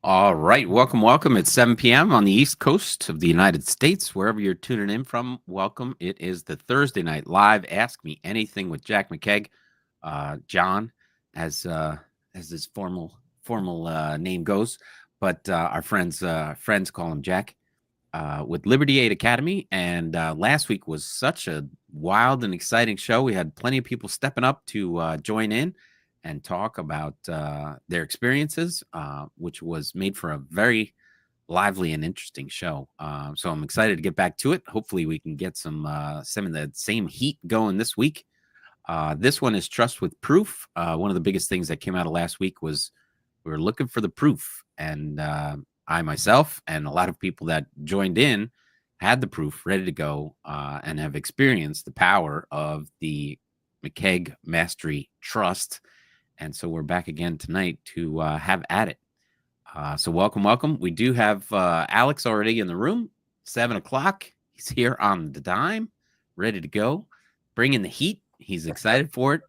All right. Welcome. It's 7 p.m. on the East Coast of the United States. Wherever you're tuning in from, welcome. It is the Thursday night live Ask Me Anything with Jack McCaig. John, as his formal name goes, but our friends call him Jack. With Liberty Aid Academy. And last week was such a wild and exciting show. We had plenty of people stepping up to join in and talk about their experiences, which was made for a very lively and interesting show. So I'm excited to get back to it. Hopefully, we can get some of the same heat going this week. This one is trust with proof. One of the biggest things that came out of last week was we were looking for the proof, and I myself and a lot of people that joined in had the proof ready to go and have experienced the power of the McCaig Mastery Trust. And so we're back again tonight to have at it. So welcome. We do have Alex already in the room. 7 o'clock. He's here on the dime, ready to go, bringing the heat. He's excited for it.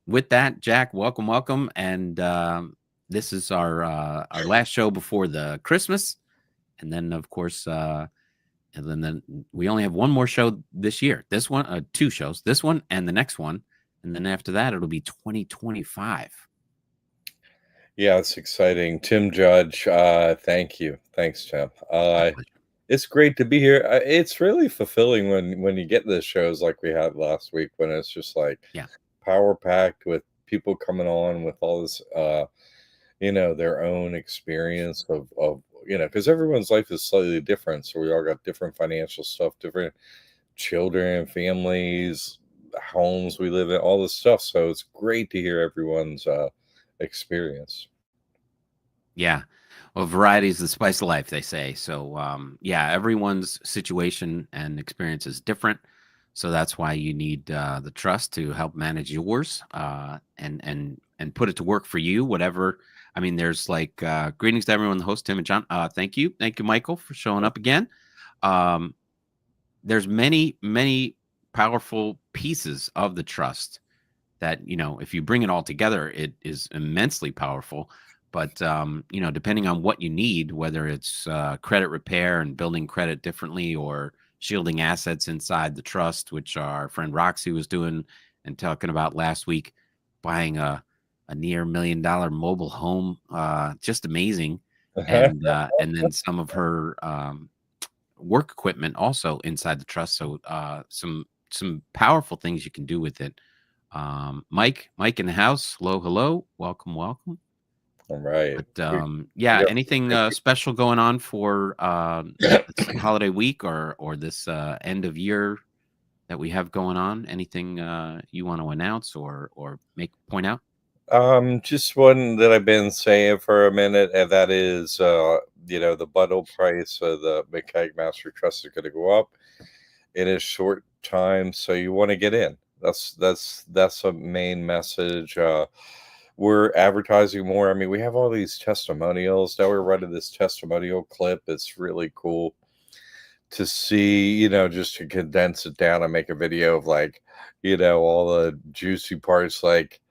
With that, Jack, welcome. And this is our last show before the Christmas. And then, of course, and then we only have one more show this year. This one, 2 shows, this one and the next one. And then after that, it'll be 2025. Yeah, it's exciting. Tim Judge, thank you. Thanks, Tim. My pleasure. It's great to be here. It's really fulfilling when you get the shows like we had last week, when it's just like Yeah. power packed with people coming on with all this, their own experience of because everyone's life is slightly different. So we all got different financial stuff, different children, families, homes we live in, all this stuff. So it's great to hear everyone's experience. Yeah. Well, variety is the spice of life, they say. So, yeah, everyone's situation and experience is different. So that's why you need the trust to help manage yours and put it to work for you. Whatever. I mean, there's like greetings to everyone. The host Tim and John. Thank you, Michael, for showing up again. Um, there's many powerful pieces of the trust that if you bring it all together, it is immensely powerful. But depending on what you need, whether it's credit repair and building credit differently, or shielding assets inside the trust, which our friend Roxy was doing and talking about last week, buying a near $1 million mobile home, just amazing. And then some of her work equipment also inside the trust. So some powerful things you can do with it. Mike in the house. Hello. Welcome. All right. But yeah, Yep. anything special going on for this holiday week or this end of year that we have going on? Anything you want to announce or point out? Just one that I've been saying for a minute, and that is, the bundle price of the McCaig Master Trust is going to go up in a short time, so you want to get in. That's a main message. We're advertising more. I mean, we have all these testimonials. Now we're running this testimonial clip. It's really cool to see, just to condense it down and make a video of like, all the juicy parts. Like,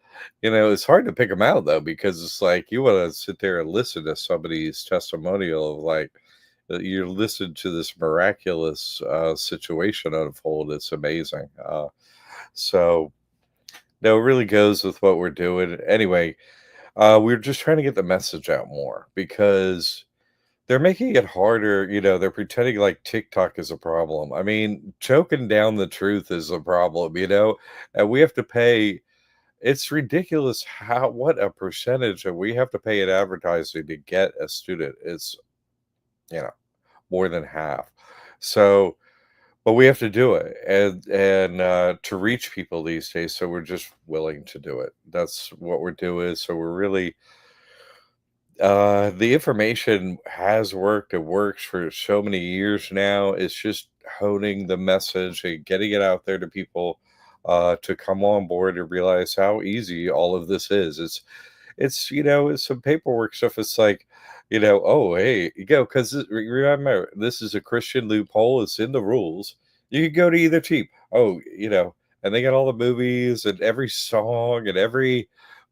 it's hard to pick them out though, because it's like you want to sit there and listen to somebody's testimonial of like, you're listening to this miraculous situation unfold. It's amazing. So no, it really goes with what we're doing. Anyway, we're just trying to get the message out more, because they're making it harder. They're pretending like TikTok is a problem. I mean, choking down the truth is a problem, and we have to pay. It's ridiculous what a percentage that we have to pay in advertising to get a student. It's, you know, more than half. So, but we have to do it, and to reach people these days. So we're just willing to do it. That's what we're doing. So we're really, the information has worked. It works for so many years now. It's just honing the message and getting it out there to people, to come on board and realize how easy all of this is. It's some paperwork stuff. It's like, oh, hey, you go, because remember, this is a Christian loophole. It's in the rules. You can go to either team. Oh, and they got all the movies and every song and every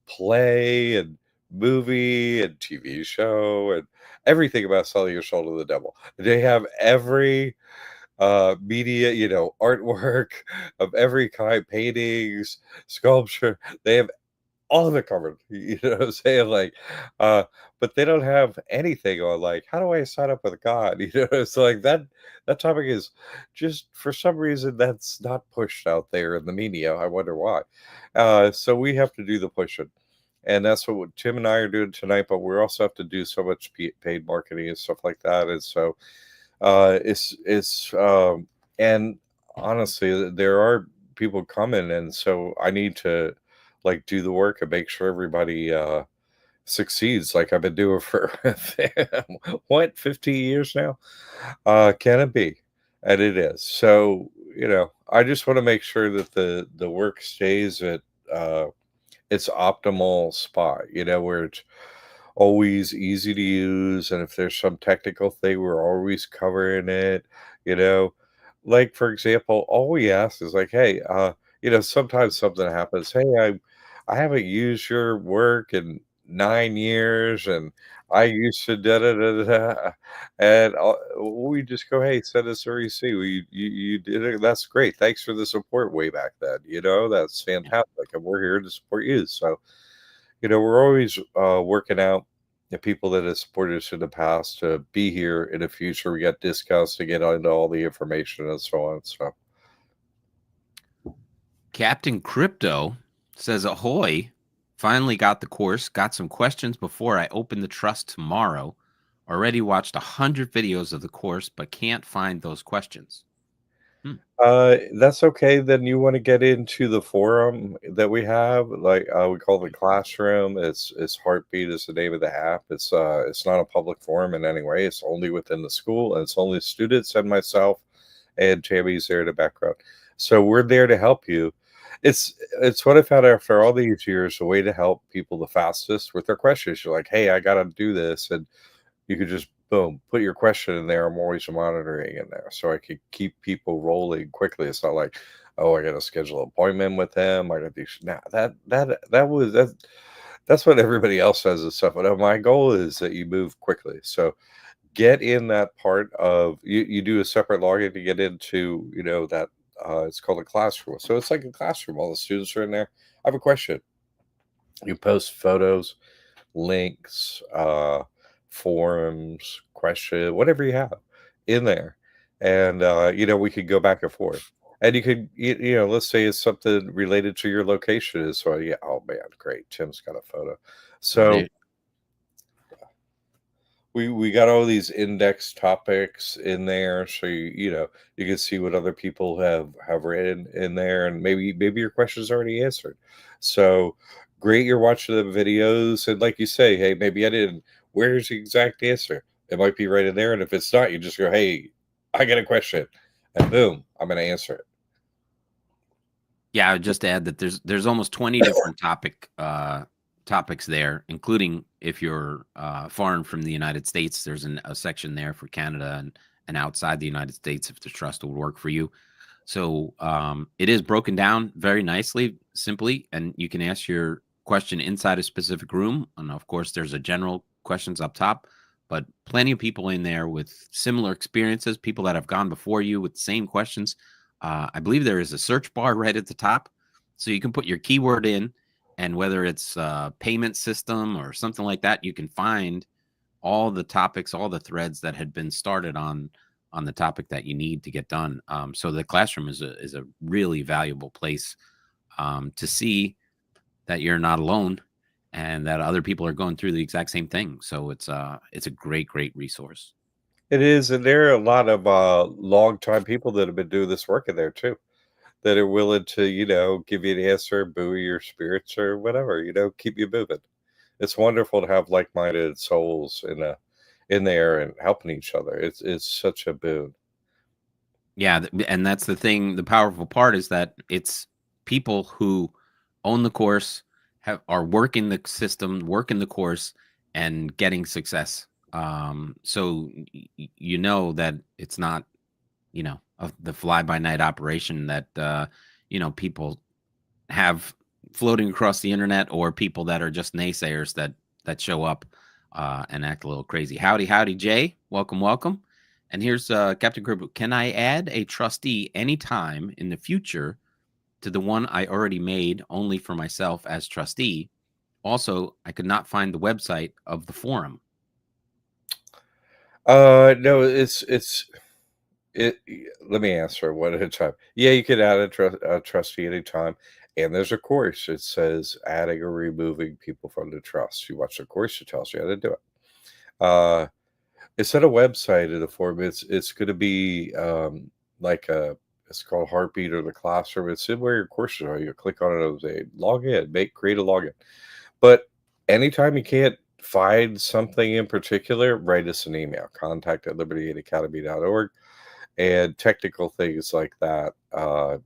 play and movie and TV show and everything about selling your soul to the devil. They have every media, artwork of every kind, paintings, sculpture. They have all of it covered. You know what I'm saying? Like, but they don't have anything on like, how do I sign up with God? You know, it's like that topic is just for some reason that's not pushed out there in the media. I wonder why. So we have to do the pushing. And that's what Tim and I are doing tonight, but we also have to do so much paid marketing and stuff like that. And so and honestly, there are people coming, and so I need to like do the work and make sure everybody succeeds, like I've been doing for what 50 years now. Can it be? And it is. So I just want to make sure that the work stays at uh, its optimal spot. Where it's always easy to use, and if there's some technical thing, we're always covering it, you know? Like, for example, all we ask is like, "Hey," sometimes something happens, "Hey, I haven't used your work in 9 years, and I used to da da da da da," and, we just go, "Hey, send us a receipt. You did it. That's great. Thanks for the support way back then," That's Yeah. fantastic, and we're here to support you, so we're always working out the people that have supported us in the past to be here in the future. We got discounts to get into all the information and so on. So, Captain Crypto says, Ahoy, finally got the course. Got some questions before I open the trust tomorrow. Already watched 100 videos of the course, but can't find those questions. Hmm. that's okay. Then you want to get into the forum that we have, like we call the classroom. It's Heartbeat is the name of the app. It's not a public forum in any way. It's only within the school, and it's only students and myself, and Tammy's there in the background. So we're there to help you. It's what I found after all these years, a way to help people the fastest with their questions. You're like, hey, I got to do this, and you could just boom put your question in there. I'm always monitoring in there, so I could keep people rolling quickly. It's not like, oh, I got to schedule an appointment with them. I got to do now that's what everybody else says and stuff. But my goal is that you move quickly. So get in that part of you do a separate login to get into that it's called a classroom, so it's like a classroom, all the students are in there. I have a question. You post photos, links, forums, question, whatever you have in there, and we could go back and forth, and you could let's say it's something related to your location. So yeah, oh man, great, Tim's got a photo. So There, we got all these index topics in there, so you can see what other people have written in there, and maybe your question is already answered. So great, you're watching the videos, and like you say, hey, maybe I didn't. Where's the exact answer? It might be right in there, and if it's not, you just go, hey, I got a question, and boom, I'm going to answer it. yeah, I would just add that there's almost 20 different topics there, including if you're foreign from the United States. There's a section there for Canada and outside the United States if the trust would work for you. So it is broken down very nicely, simply, and you can ask your question inside a specific room. And of course, there's a general questions up top, but plenty of people in there with similar experiences, people that have gone before you with the same questions. I believe there is a search bar right at the top, so you can put your keyword in, and whether it's a payment system or something like that, you can find all the topics, all the threads that had been started on the topic that you need to get done. So the classroom is a really valuable place to see that you're not alone and that other people are going through the exact same thing. So it's a great resource. It is, and there are a lot of long time people that have been doing this work in there too, that are willing to, give you an answer, buoy your spirits or whatever, keep you moving. It's wonderful to have like-minded souls in there and helping each other. It's such a boon. Yeah, and that's the thing. The powerful part is that it's people who own the course, are working the system, working the course, and getting success. So you know that it's not the fly by night operation that people have floating across the internet, or people that are just naysayers that that show up and act a little crazy. Howdy, Jay. Welcome. And here's Captain Crib. Can I add a trustee anytime in the future to the one I already made only for myself as trustee? Also, I could not find the website of the forum. No, it. Let me answer one at a time. Yeah, you could add a trustee anytime, and there's a course. It says adding or removing people from the trust. You watch the course; it tells you how to do it. It's not a website in the form. It's going to be like a. It's called Heartbeat or the Classroom. It's in where your courses are. You click on it and say log in, create a login. But anytime you can't find something in particular, write us an email. Contact at liberty8academy.org. And technical things like that,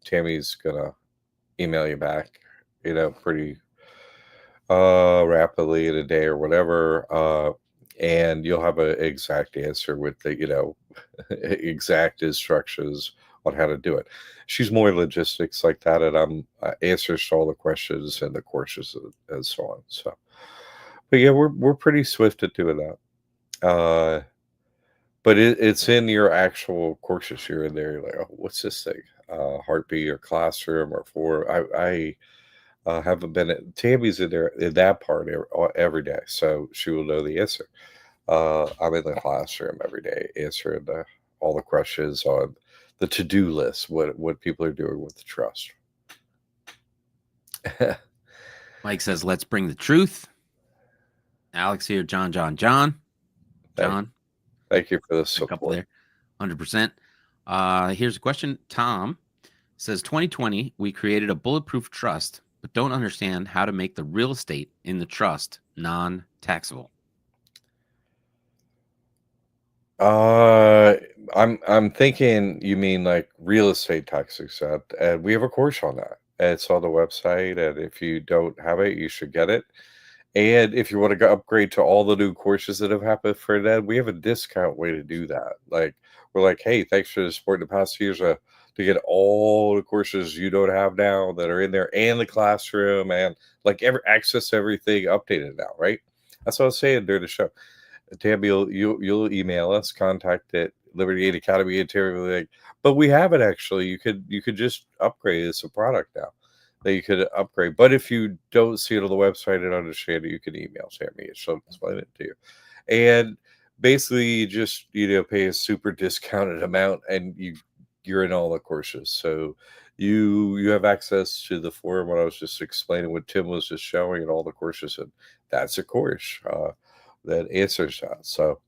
Tammy's gonna email you back, pretty rapidly in a day or whatever. And you'll have an exact answer with the, exact instructions on how to do it. She's more logistics like that, and I'm answers to all the questions and the courses and so on. So, but yeah, we're pretty swift at doing that. But it's in your actual courses. You're in there. You're like, oh, what's this thing? Heartbeat or Classroom or for I haven't been at Tammy's in there in that part every day, so she will know the answer. I'm in the classroom every day answering all the questions on the to-do list, what people are doing with the trust. Mike says, let's bring the truth. Alex here, John. Thank you for the support. A couple there, 100%. Here's a question. Tom says, 2020, we created a bulletproof trust, but don't understand how to make the real estate in the trust non-taxable. I'm thinking you mean like real estate tax exempt, and we have a course on that. It's on the website, and if you don't have it, you should get it. And if you want to upgrade to all the new courses that have happened for that, we have a discount way to do that. Like we're like, hey, thanks for the support in the past years to get all the courses you don't have now that are in there, and the classroom, and like access to everything updated now, right? That's what I was saying during the show. Tammy, you'll email us, contact at Liberty 8 Academy, and Terry will be like, but we have it actually. You could just upgrade. It's a product now that you could upgrade. But if you don't see it on the website and understand it, you can email Tammy and she'll explain it to you. And basically, you just pay a super discounted amount, and you're in all the courses. So you have access to the forum. What I was just explaining, what Tim was just showing, and all the courses, and that's a course that answers that. So,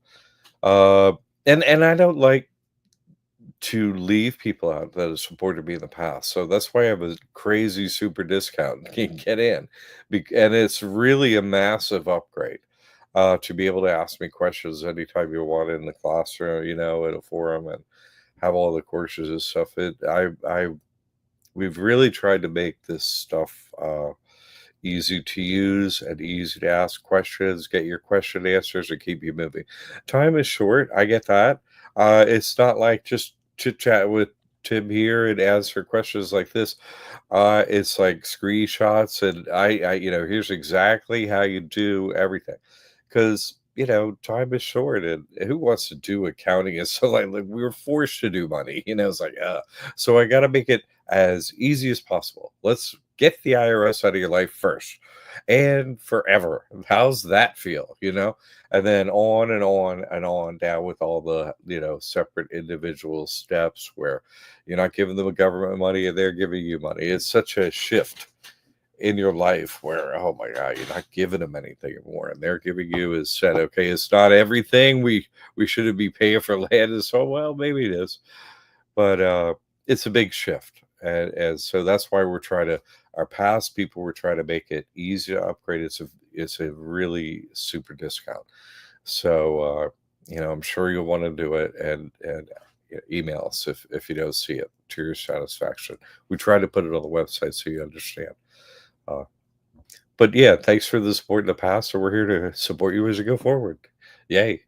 and I don't like to leave people out that have supported me in the past. So that's why I have a crazy super discount. You can get in. And it's really a massive upgrade to be able to ask me questions anytime you want in the classroom, at a forum, and have all the courses and stuff. We've really tried to make this stuff easy to use and easy to ask questions, get your question answers, and keep you moving. Time is short. I get that. It's not like just chit chat with Tim here and answer questions like this. It's like screenshots, and I here's exactly how you do everything, because time is short, and who wants to do accounting? And so like we were forced to do money. It's like so I got to make it as easy as possible. Let's get the IRS out of your life first and forever. How's that feel? And then on and on and on down with all the, separate individual steps where you're not giving them government money and they're giving you money. It's such a shift in your life where, oh my God, you're not giving them anything anymore. And they're giving you is said, okay, it's not everything. We shouldn't be paying for land. And so, well, maybe it is, but it's a big shift. And so that's why our past people were trying to make it easy to upgrade. It's a really super discount. So, I'm sure you'll want to do it, and email us if you don't see it to your satisfaction. We try to put it on the website so you understand. But yeah, thanks for the support in the past. So we're here to support you as you go forward. Yay.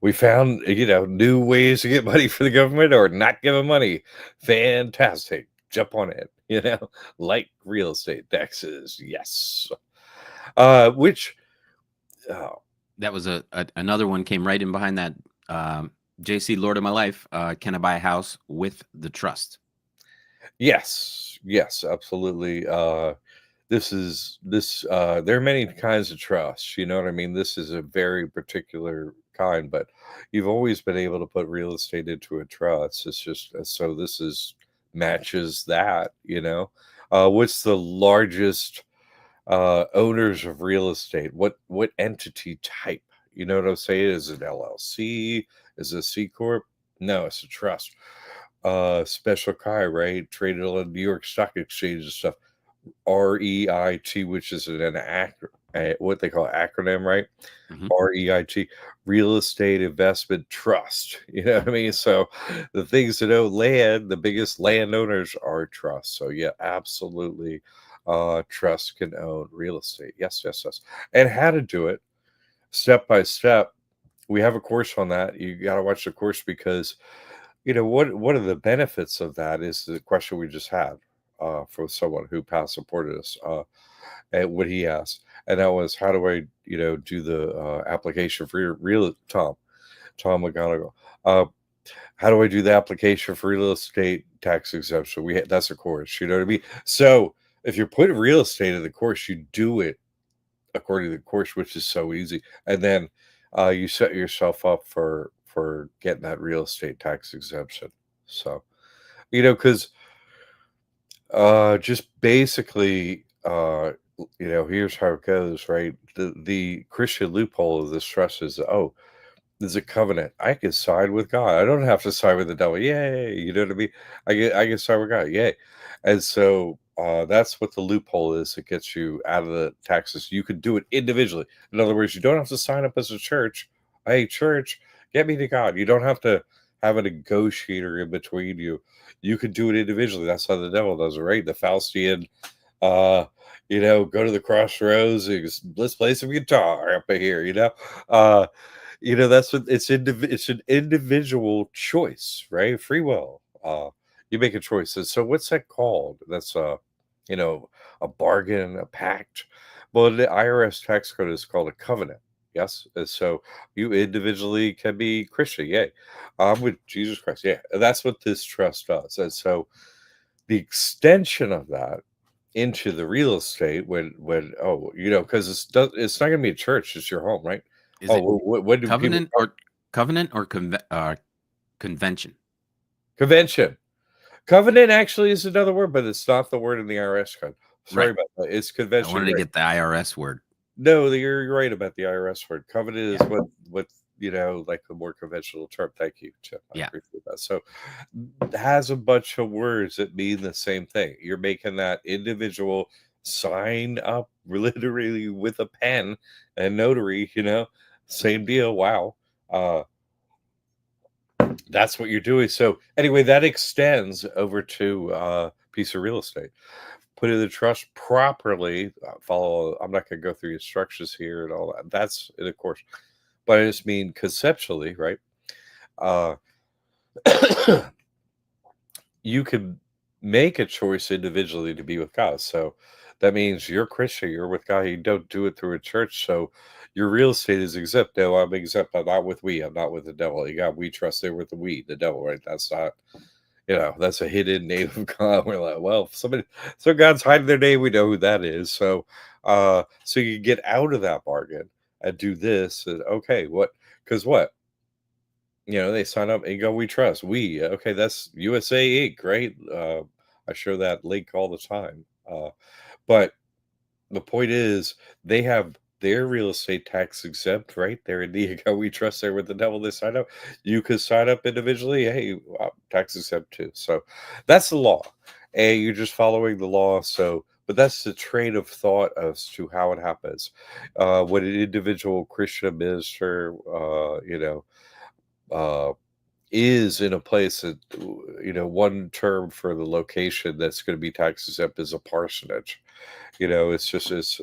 We found, new ways to get money for the government or not giving money. Fantastic. Jump on it, like real estate taxes. Yes. Which Oh, That was another one came right in behind that. JC, Lord of My Life. Can I buy a house with the trust? yes, yes, absolutely. There are many kinds of trust. You know what I mean? This is a very particular kind, but you've always been able to put real estate into a trust. It's just so this is matches that. What's the largest owners of real estate? What entity type? You know what I'm saying? Is it LLC? Is it a C corp? No, it's a trust. Special Chi, right? Traded on the New York Stock Exchange and stuff. REIT, which is what they call acronym, right? Hmm. REIT, Real Estate Investment Trust. You know what I mean? So the things that own land, the biggest landowners are trusts. So yeah, absolutely. Trust can own real estate. Yes, yes, yes. And how to do it step by step. We have a course on that. You got to watch the course because what are the benefits of that is the question we just had for someone who past supported us and what he asked, and that was how do I do the application for your real Tom McGonigal, uh, how do I do the application for real estate tax exemption? That's a course, you know what I mean? So if you're putting real estate in the course, you do it according to the course, which is so easy, and then you set yourself up for getting that real estate tax exemption. So because just basically here's how it goes, right? The Christian loophole of this trust is, oh, there's a covenant. I can side with God. I don't have to side with the devil. Yay. You know what I mean? I can side with God. Yay. And so that's what the loophole is. It gets you out of the taxes. You could do it individually. In other words, you don't have to sign up as a church. Hey, church, get me to God. You don't have to have a negotiator in between you. You could do it individually. That's how the devil does it, right? The Faustian, uh, go to the crossroads. Let's play some guitar up here, uh, that's what it's an individual choice, right? Free will. You make a choice. And so what's that called? That's you know, a bargain, a pact. Well, the IRS tax code is called a covenant. Yes. And so you individually can be Christian. Yay. I'm with Jesus Christ. Yeah. And that's what this trust does. And so the extension of that into the real estate because it's not going to be a church, it's your home, right? Is Oh, it when do people covenant or convention? convention? Covenant actually is another word, but it's not the word in the IRS code. Sorry Right. about that. It's I convention, wanted to right? get the IRS word. No, you're right about the IRS word. Covenant is Yeah. what like a more conventional term. Thank you, Chip. I Yeah. appreciate that. So it has a bunch of words that mean the same thing. You're making that individual sign up literally with a pen and notary, same deal. Wow. Uh that's what you're doing. So anyway, that extends over to piece of real estate. Put in the trust properly. Follow. I'm not going to go through instructions here and all that. That's in a course, but I just mean conceptually, right? Uh, you can make a choice individually to be with God. So that means you're Christian, you're with God. You don't do it through a church. So your real estate is exempt. No, I'm exempt. I'm not with we. I'm not with the devil. You got we trust there with the we, the devil, right? That's not, that's a hidden name of God. We're like, well, so God's hiding their name. We know who that is. So you get out of that bargain and do this. And okay, what? Because what? They sign up and go, we trust. Okay, that's USA Inc., right? I show that link all the time. But the point is, they have their real estate tax exempt, right? They're in the account we trust there with the devil. They sign up. You could sign up individually. Hey, tax exempt too. So that's the law. And you're just following the law. So, but that's the train of thought as to how it happens. When an individual Christian minister, uh, is in a place that one term for the location that's going to be tax exempt is a parsonage. It's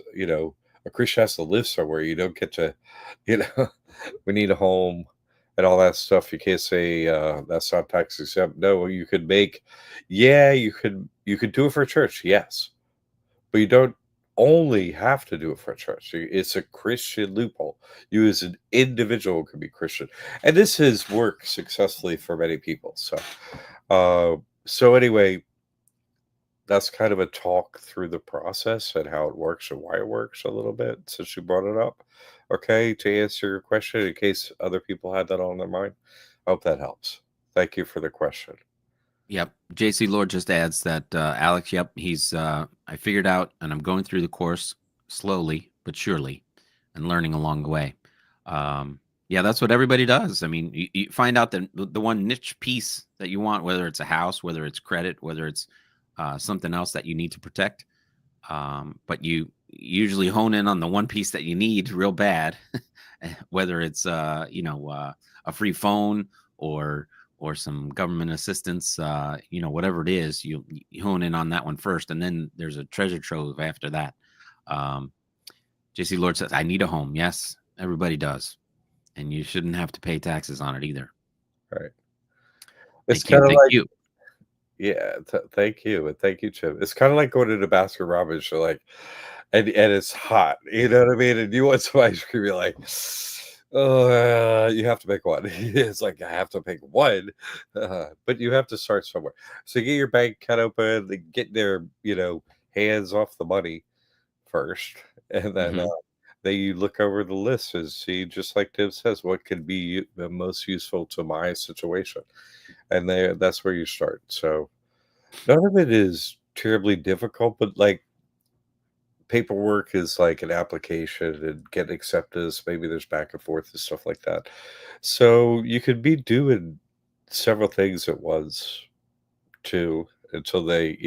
a Christian has to live somewhere. You don't get to, you know we need a home and all that stuff. You can't say that's not tax exempt. No, you could make, yeah, you could do it for a church, yes, but you don't. only have to do a franchise. It's a Christian loophole. You as an individual can be Christian, and this has worked successfully for many people. So anyway, that's kind of a talk through the process and how it works and why it works a little bit since you brought it up. Okay, to answer your question, in case other people had that on their mind, I hope that helps. Thank you for the question. Yep. JC Lord just adds that Alex, yep, he's I figured out and I'm going through the course slowly but surely and learning along the way. Yeah, that's what everybody does. I mean, you find out that the one niche piece that you want, whether it's a house, whether it's credit, whether it's something else that you need to protect. But you usually hone in on the one piece that you need real bad, whether it's a free phone or some government assistance, whatever it is, you hone in on that one first, and then there's a treasure trove after that. JC Lord says, "I need a home." Yes, everybody does, and you shouldn't have to pay taxes on it either. Right. It's Thank you, kind of thank like, you. yeah, thank you, and thank you, Chip. It's kind of like going to the Baskin Robbins. You're like, and it's hot. You know what I mean? And you want some ice cream. You're like, oh, you have to pick one. It's like I have to pick one, but you have to start somewhere. So get your bank account open, get their hands off the money first, and Hmm. then you look over the list and see, just like Tim says, what could be the most useful to my situation, and that's where you start. So none of it is terribly difficult, but like paperwork is like an application and get acceptance. Maybe there's back and forth and stuff like that. So you could be doing several things at once too until they,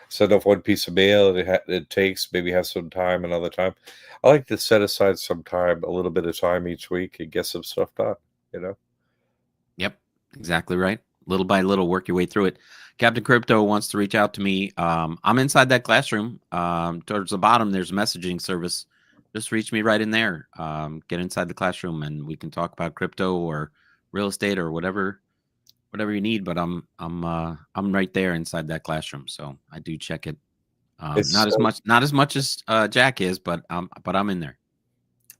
send off one piece of mail and it takes maybe have some time another time. I like to set aside some time, a little bit of time each week and get some stuff done, you know? Yep, exactly right. Little by little, work your way through it. Captain Crypto wants to reach out to me. I'm inside that classroom. Towards the bottom, there's a messaging service. Just reach me right in there. Get inside the classroom, and we can talk about crypto or real estate or whatever you need. But I'm right there inside that classroom, so I do check it. It's Not as much as Jack is, but I'm in there.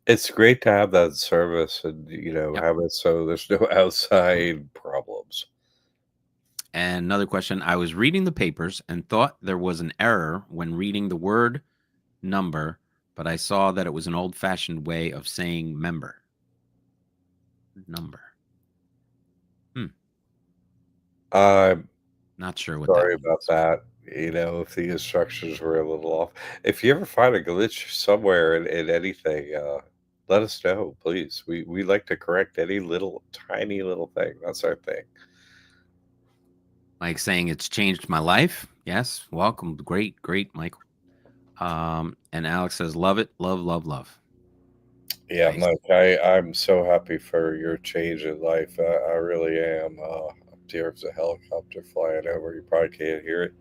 it's great to have that service and Yep. have it so there's no outside problems. And another question, I was reading the papers and thought there was an error when reading the word number, but I saw that it was an old-fashioned way of saying member. Number. Hmm. I'm Not sure what that sorry about means. that. If the instructions were a little off. If you ever find a glitch somewhere in anything, let us know, please. We like to correct any little tiny little thing. That's our thing. Like saying it's changed my life. Yes. Welcome. Great, great, Michael. And Alex says, love it. Love, love, love. Yeah, Nice. Mike, I'm so happy for your change in life. I really am. Up there's a helicopter flying over. You probably can't hear it.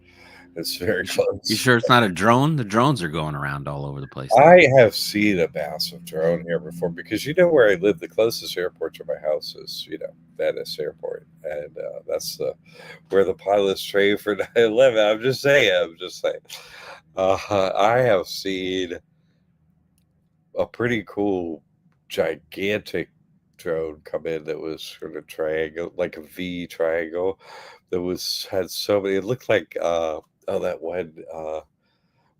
It's very You close. sure it's not a drone? The drones are going around all over the place now. I have seen a massive drone here before because where I live, the closest airport to my house is, Venice Airport, and that's where the pilots train for 9/11. I'm just saying. I'm just saying. I have seen a pretty cool, gigantic drone come in that was sort of triangle, like a V triangle, that had so many. It looked like that one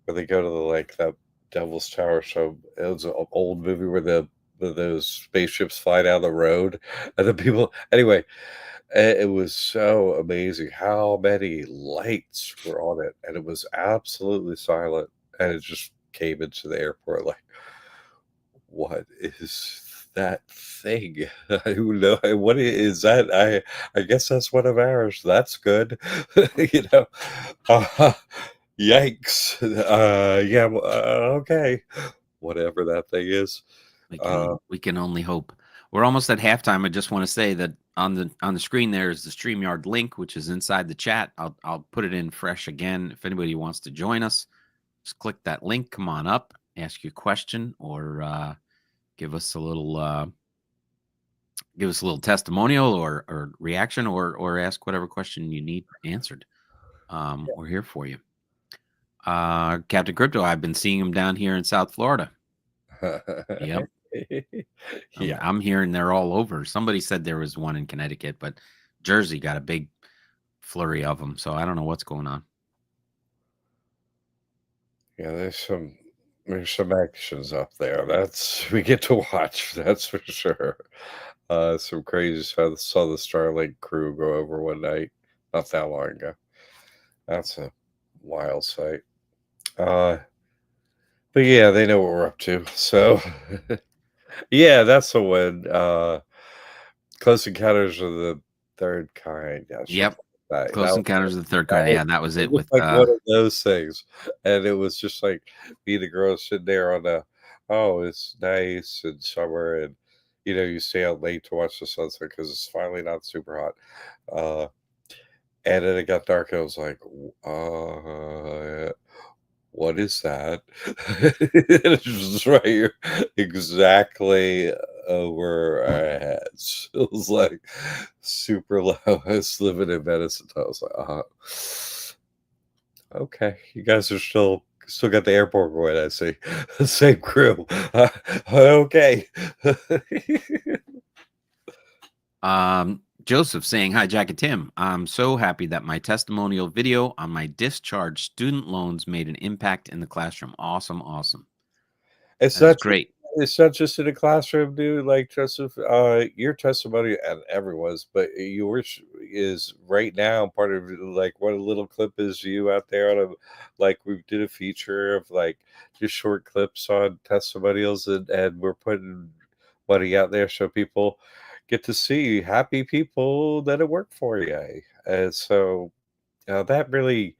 where they go to that Devil's Tower show. It was an old movie where those spaceships fly down the road, and the people. Anyway, it was so amazing how many lights were on it, and it was absolutely silent, and it just came into the airport like, what is that thing? Who know what is that? I guess that's one of ours. That's good. you know. Uh, Yikes. Yeah, well, okay. Whatever that thing is. Uh, We can only hope. We're almost at halftime. I just want to say that on the screen there is the StreamYard link, which is inside the chat. I'll put it in fresh again. If anybody wants to join us, just click that link. Come on up, ask your question, or give us a little testimonial or reaction, or ask whatever question you need answered. We're here for you. Captain Crypto, I've been seeing him down here in South Florida. Yep. Yeah. I'm hearing they're all over. Somebody said there was one in Connecticut, but Jersey got a big flurry of them. So I don't know what's going on. Yeah, there's some actions up there. That's we get to watch, that's for sure. Some crazy stuff. I saw the Starlink crew go over one night, not that long ago. That's a wild sight. But yeah, they know what we're up to. So yeah, that's the one. Close Encounters of the Third Kind. Yeah, something Yep. like that. Close Encounters of the Third That Kind. was, Yeah, that was it it was with like one of those things, and it was just like me and the girls sitting there on the, oh, it's nice and summer, and you stay out late to watch the sunset because it's finally not super hot. Uh, and then it got dark, and I was like, what is that? It's just right here, exactly over our heads. It was like super low. I was living in Venice, and I was like, okay, you guys are still got the airport going. I see, same crew. Okay. Joseph saying, "Hi, Jack and Tim. I'm so happy that my testimonial video on my discharged student loans made an impact in the classroom. Awesome, awesome. It's That's not great. it's not just in a classroom, dude. Like Joseph, your testimony and everyone's, but yours is right now part of like what a little clip is you out there on a like we did a feature of like just short clips on testimonials and we're putting money out there so people get to see happy people that have worked for you. And so that really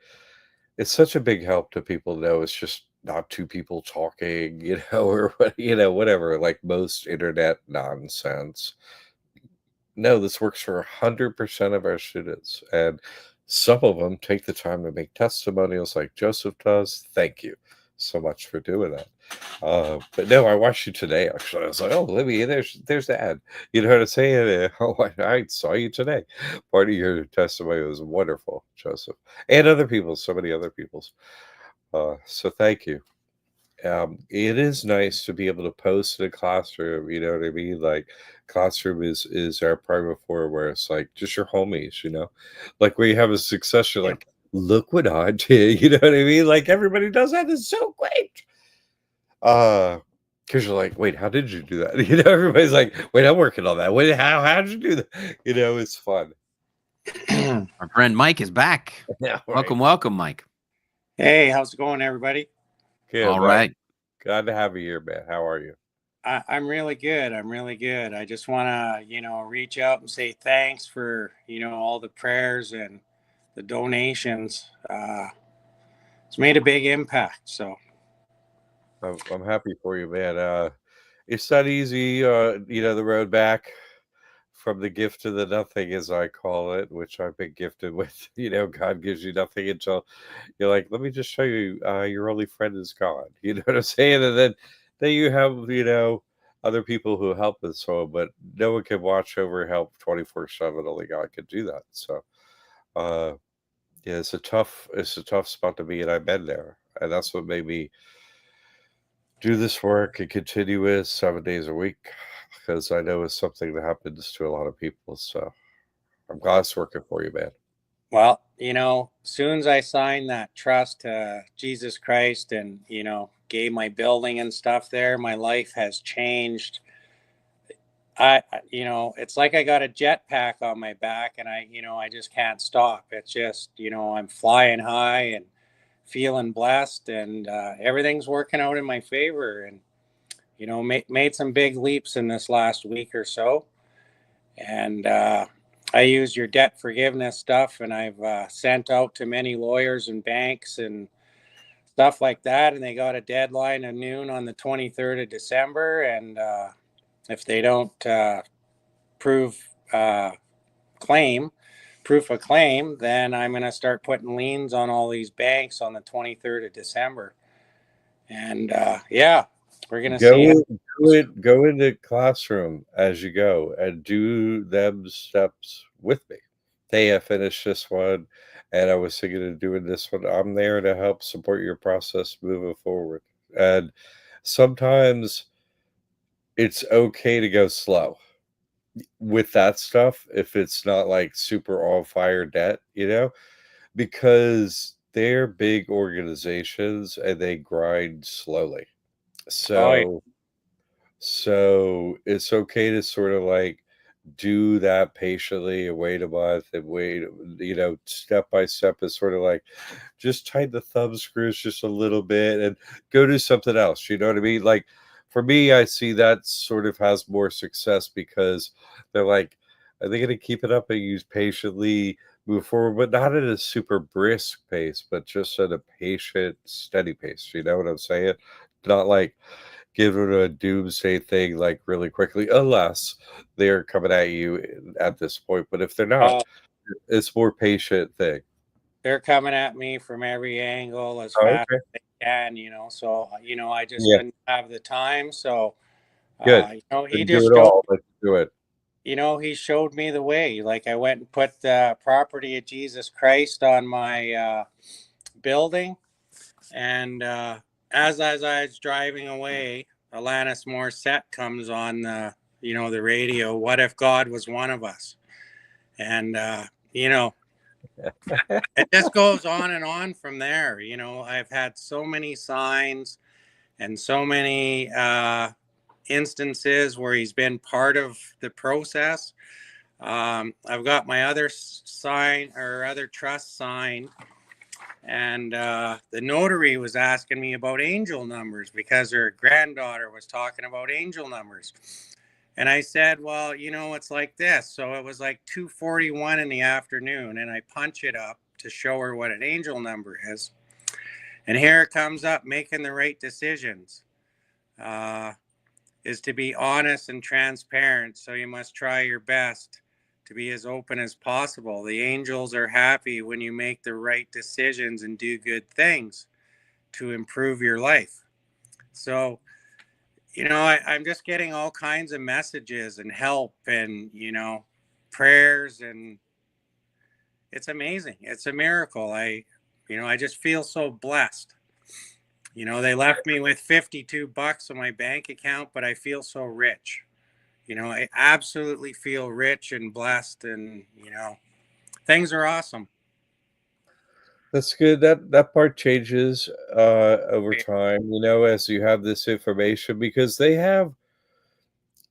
it's such a big help to people to know it's just not two people talking, or whatever, like most internet nonsense. No, this works for 100% of our students, and some of them take the time to make testimonials like Joseph does. Thank you so much for doing that. But no, I watched you today. Actually, I was like, "Oh, Libby, there's the ad." You know what I'm saying? Oh, I saw you today. Part of your testimony was wonderful, Joseph, and other people's, so many other people's. So thank you. It is nice to be able to post in a classroom. You know what I mean? Like classroom is our private forum where it's like just your homies. Like where you have a successor. Yep. Like, look what I did. You know what I mean? Like everybody does that. It's so great. Because you're like, wait, how did you do that? Everybody's like, wait, I'm working on that. Wait, how did you do that? It's fun. Our friend Mike is back. Yeah, right. Welcome, welcome, Mike. Hey, how's it going, everybody? Good, All man. right. Glad to have you here, man. How are you? I'm really good. I'm really good. I just want to, reach out and say thanks for, all the prayers and the donations. It's made a big impact. So, I'm happy for you, man. It's not easy, the road back from the gift to the nothing, as I call it, which I've been gifted with. God gives you nothing until you're like, let me just show you, your only friend is God. You know what I'm saying? And then you have, other people who help us. So, but no one can watch over help 24/7. Only God can do that. So, uh, yeah, it's a tough spot to be, and I've been there, and that's what made me do this work and continue with 7 days a week because I know it's something that happens to a lot of people. So I'm glad it's working for you, man. well, soon as I signed that trust to Jesus Christ and, gave my building and stuff there, my life has changed. It's like I got a jetpack on my back and I just can't stop. It's just, I'm flying high and feeling blessed and everything's working out in my favor. And, made some big leaps in this last week or so. And I used your debt forgiveness stuff and I've sent out to many lawyers and banks and stuff like that. And they got a deadline of noon on the 23rd of December. And if they don't prove claim proof of claim, then I'm going to start putting liens on all these banks on the 23rd of December. And yeah, we're going to see. Go in the classroom as you go and do them steps with me. Hey, I finished this one, and I was thinking of doing this one. I'm there to help support your process moving forward. And sometimes it's okay to go slow with that stuff if it's not like super on fire debt, because they're big organizations and they grind slowly. Oh, yeah. So it's okay to sort of like do that patiently and wait a month and wait, step by step is sort of like just tighten the thumb screws just a little bit and go do something else. You know what I mean? Like for me, I see that sort of has more success because they're like, are they going to keep it up and use patiently move forward, but not at a super brisk pace, but just at a patient, steady pace. You know what I'm saying? Not like give it a doomsday thing like really quickly, unless they're coming at you at this point. But if they're not, Oh, it's more patient thing. they're coming at me from every angle as Oh, fast okay. as they can, so I just Yeah, didn't have the time. So good. he Then do just it showed all. Let's do it. he showed me the way. Like, I went and put the property of Jesus Christ on my building, and as I was driving away, Alanis Morissette comes on the radio. What if God was one of us? And it just goes on and on from there. I've had so many signs and so many instances where he's been part of the process. I've got my other sign or other trust sign, and the notary was asking me about angel numbers because her granddaughter was talking about angel numbers. And I said, well, it's like this. So it was like 2:41 in the afternoon, and I punch it up to show her what an angel number is. And here it comes up: making the right decisions is to be honest and transparent. So you must try your best to be as open as possible. The angels are happy when you make the right decisions and do good things to improve your life. So, I'm just getting all kinds of messages and help and, prayers, and it's amazing. It's a miracle. I just feel so blessed. They left me with $52 on my bank account, but I feel so rich. I absolutely feel rich and blessed, and, things are awesome. That's good. That part changes over time, as you have this information because they have,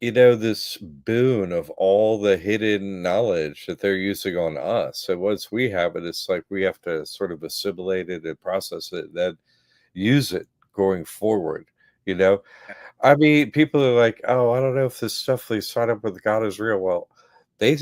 this boon of all the hidden knowledge that they're using on us. And once we have it, it's like we have to sort of assimilate it and process it, then use it going forward, you know? I mean, people are like, "Oh, I don't know if this stuff they sign up with God is real." Well, they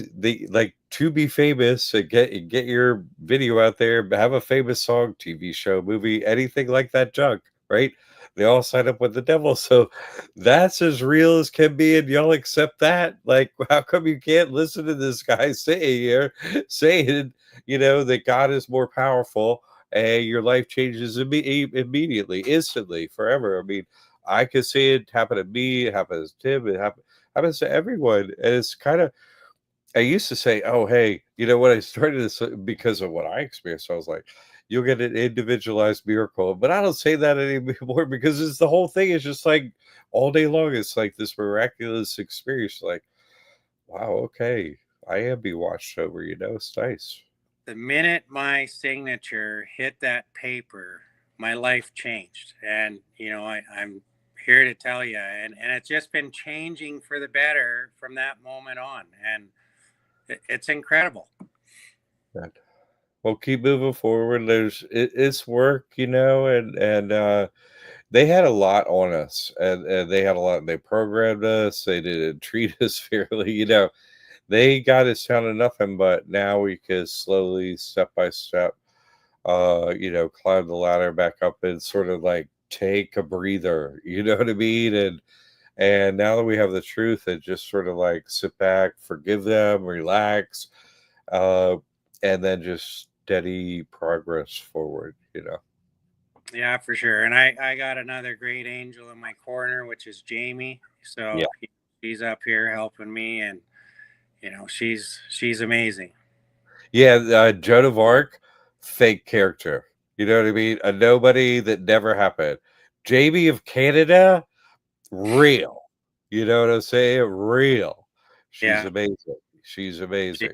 like to be famous and get your video out there, have a famous song, TV show, movie, anything like that junk, right? They all sign up with the devil, so that's as real as can be, and y'all accept that. Like, how come you can't listen to this guy saying, that God is more powerful and your life changes immediately, instantly, forever? I mean, I could see it happen to me, it happens to Tim, happens to everyone. And it's kind of, I used to say, oh, hey, when I started this because of what I experienced, I was like, you'll get an individualized miracle. But I don't say that anymore because it's the whole thing is just like all day long. It's like this miraculous experience. Like, wow, okay, I am being watched over, it's nice. The minute my signature hit that paper, my life changed. And, I'm here to tell you, and it's just been changing for the better from that moment on. And it's incredible. Good. Well, keep moving forward. It's work, and they had a lot on us, and they had a lot. They programmed us. They didn't treat us fairly. They got us down to nothing. But now we could slowly, step by step, climb the ladder back up and sort of like take a breather. You know what I mean? And now that we have the truth, and just sort of like sit back, forgive them, relax, uh, and then just steady progress forward. Yeah, for sure. And I got another great angel in my corner, which is Jamie. Yeah. So she's up here helping me, and she's amazing. Yeah, Joan of Arc, fake character. You know what I mean? A nobody that never happened. Jamie of Canada, real. You know what I'm saying? Real. She's Yeah. amazing. She's She, amazing.